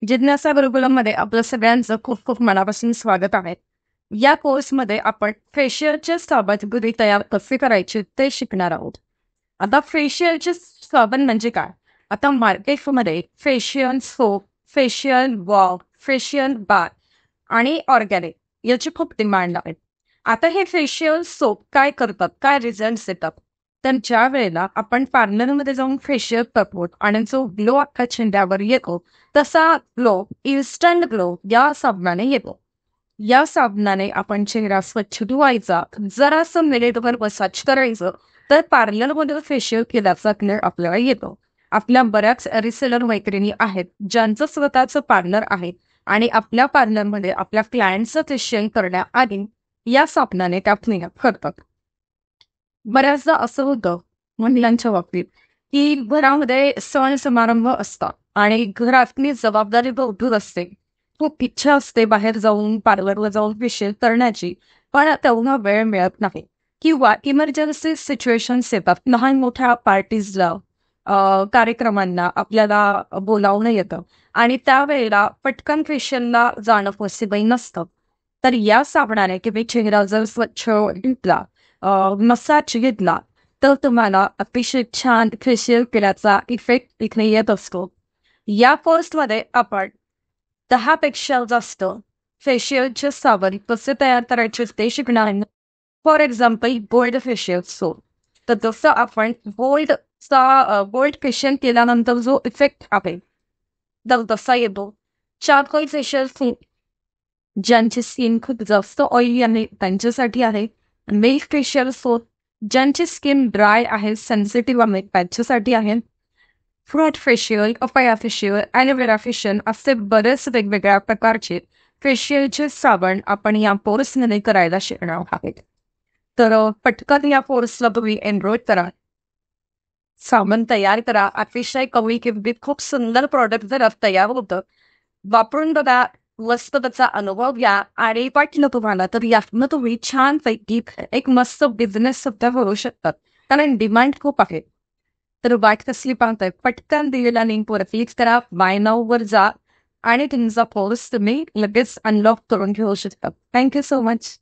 जिज्ञासा गुरुकुलममध्ये आपलं सगळ्यांचं खूप खूप मनापासून स्वागत आहे. या कोर्समध्ये आपण फेशियलचे साबणपुडी तयार कसे करायचे ते शिकणार आहोत. आता फेशियलचे साबण म्हणजे काय? आता मार्केटमध्ये facial soap, facial wash, facial bar आणि ऑर्गॅनिक याची खूप डिमांड आहे. आता हे फेशियल सोप काय करतात? काय रिझल्ट्स देतात? तर ज्या वेळेला आपण पार्लरमध्ये जाऊन फेशियल करतो आणि जो ग्लो अख्खा चेहऱ्यावर येतो, तसा ग्लो, इन्स्टंट ग्लो या साबणाने येतो. या साबणाने आपण चेहरा स्वच्छ धुवायचा, जरासं मिनिटभर मसाज करायचं, तर पार्लरमध्ये फेशियल केल्याचा ग्लो आपल्याला येतो. आपल्या बऱ्याच रिसेलर मैत्रिणी आहेत, ज्यांचं स्वतःचं पार्लर आहे आणि आपल्या पार्लरमध्ये आपल्या क्लायंटचं फेशियल करण्याआधी या साबणाने त्या क्लीनअप करतात. बऱ्याचदा असं होतं महिलांच्या बाबतीत, की घरामध्ये सण समारंभ असतात आणि घरातली जबाबदारी भरपूर असते. खूप इच्छा असते बाहेर जाऊन पार्लरला जाऊन फेशियल करण्याची, पण तेवढा वेळ मिळत नाही किंवा इमर्जन्सी सिच्युएशन्स येतात. लहान मोठ्या पार्टीजला, कार्यक्रमांना आपल्याला बोलावणं येतं आणि त्यावेळेला पटकन फेशियलला जाणं पॉसिबल नसतं. तर या साबणाने तुम्ही चेहरा जर स्वच्छ धुतला, मसाज घेतला, तर तुम्हाला अतिशय छान फेशियल केल्याचा इफेक्ट इथे येत असतो. या कोर्समध्ये आपण 10 पेक्षा जास्त फेशियलचे साबण कसे तयार करायचे ते शिकणार आहे. For example gold facial soap. तर जसं आपण गोल्ड फेशियल केल्यानंतर जो इफेक्ट आहे, तर तसा येतो. चारकोल फेशियल सोप ज्यांची स्किन खूप जास्त ऑइली आहे त्यांच्यासाठी आहे. मिल्क फेशियल सोप ज्यांची स्किन ड्राय आहे, सेन्सिटिव्ह आहे त्यांच्यासाठी आहे. Fruit facial, papaya facial, aloe vera facial असे बरेच वेगवेगळ्या प्रकारचे फेशियलचे साबण आपण या कोर्समध्ये करायला शिकणार आहोत. तर पटकन या कोर्सला तुम्ही एनरोल करा. साबण तयार करा. अतिशय कमी किमतीत खूप सुंदर प्रॉडक्ट घरात तयार होतं. वापरून बघा, मस्त त्याचा अनुभव घ्या आणि वाटलं तुम्हाला तर यातनं तुम्ही छानपैकी एक मस्त बिझनेस सुद्धा करू शकतात. कारण डिमांड खूप आहे. तर वाट कसली पाहताय? पटकन दिलेल्या लिंकवर क्लिक करा, बाय नाऊवर जा आणि तुमचा कोर्स तुम्ही लगेच अनलॉक करून घेऊ शकता. Thank you so much.